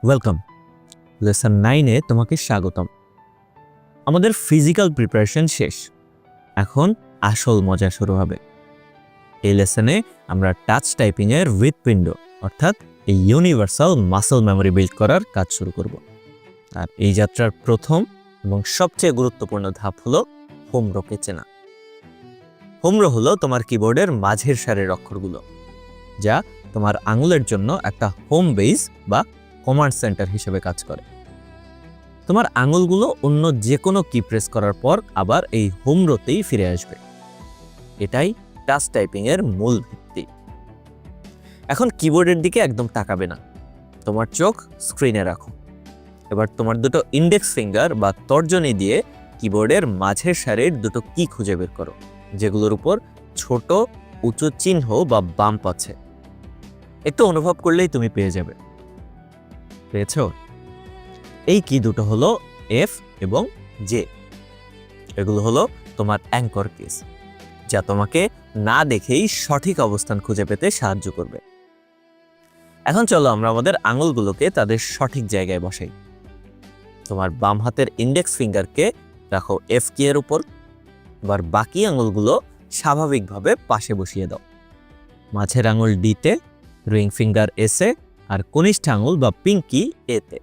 Welcome lesson 9-এ তোমাকে স্বাগতম। আমাদের ফিজিক্যাল প্রিপারেশন শেষ, এখন আসল মজা শুরু হবে। এই লেসনে আমরা টাচ টাইপিংয়ের হৃৎপিণ্ড অর্থাৎ এই ইউনিভার্সাল মাসল মেমোরি বিল্ড করার কাজ শুরু করব। আর এই যাত্রার প্রথম এবং সবচেয়ে গুরুত্বপূর্ণ ধাপ হলো হোম রোকে চেনা। হোম রো হলো তোমার কিবোর্ডের মাঝের সারির অক্ষরগুলো, যা তোমার আঙুলের জন্য একটা হোম বেস বা কমান্ড সেন্টার হিসেবে কাজ করে। তোমার আঙুলগুলো অন্য যে কোনো কি প্রেস করার পর আবার এই হোম রোতেই ফিরে আসবে। এটাই টাচ টাইপিং এর মূল ভিত্তি। এখন কিবোর্ডের দিকে একদম তাকাবে না, তোমার চোখ স্ক্রিনে রাখো। এবার তোমার দুটো ইন্ডেক্স ফিঙ্গার বা তর্জনী দিয়ে কিবোর্ডের মাঝের সারির দুটো কি খুঁজে বের করো, যেগুলোর উপর ছোট উঁচু চিহ্ন বা বাম্প আছে। একটু অনুভব করলেই তুমি পেয়ে যাবে। পেয়েছো? এই কি দুটো হলো এফ এবং জে। এগুলো হলো তোমার অ্যাঙ্কর কিস, যা তোমাকে না দেখেই সঠিক অবস্থান খুঁজে পেতে সাহায্য করবে। এখন চলো আমরা আমাদের আঙুলগুলোকে তাদের সঠিক জায়গায় বসাই। তোমার বাম হাতের ইন্ডেক্স ফিঙ্গারকে রাখো এফ কি এর উপর, আবার বাকি আঙুলগুলো স্বাভাবিকভাবে পাশে বসিয়ে দাও। মাঝের আঙুল ডিতে, রিং ফিঙ্গার এসে, আর কনিষ্ঠ আঙুল বা পিঙ্কি এতে।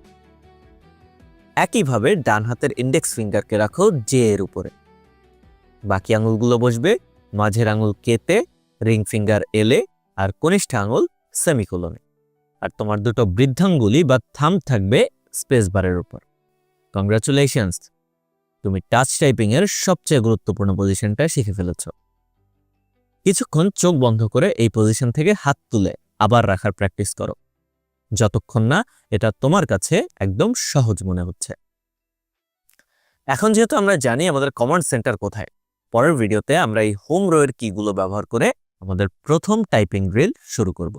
একইভাবে ডান হাতের ইন্ডেক্স ফিঙ্গারকে রাখো জে এর উপরে। বাকি আঙুলগুলো বসবে মাঝের আঙুল কেতে, রিং ফিঙ্গার এলে, আর কনিষ্ঠ আঙুল সেমিকোলনে। আর তোমার দুটো বৃদ্ধাঙ্গুলি বা থাম থাকবে স্পেস বারের উপর। কংগ্রাচুলেশনস, তুমি টাচ টাইপিং এর সবচেয়ে গুরুত্বপূর্ণ পজিশনটা শিখে ফেলেছ। কিছুক্ষণ চোখ বন্ধ করে এই পজিশন থেকে হাত তুলে আবার রাখার প্র্যাকটিস করো, যতক্ষণ না এটা তোমার কাছে একদম সহজ মনে হচ্ছে। এখন যেহেতু আমরা জানি আমাদের কমান্ড সেন্টার কোথায়, পরের ভিডিওতে আমরা এই হোম রো এর কিগুলো ব্যবহার করে আমাদের প্রথম টাইপিং ড্রিল শুরু করব।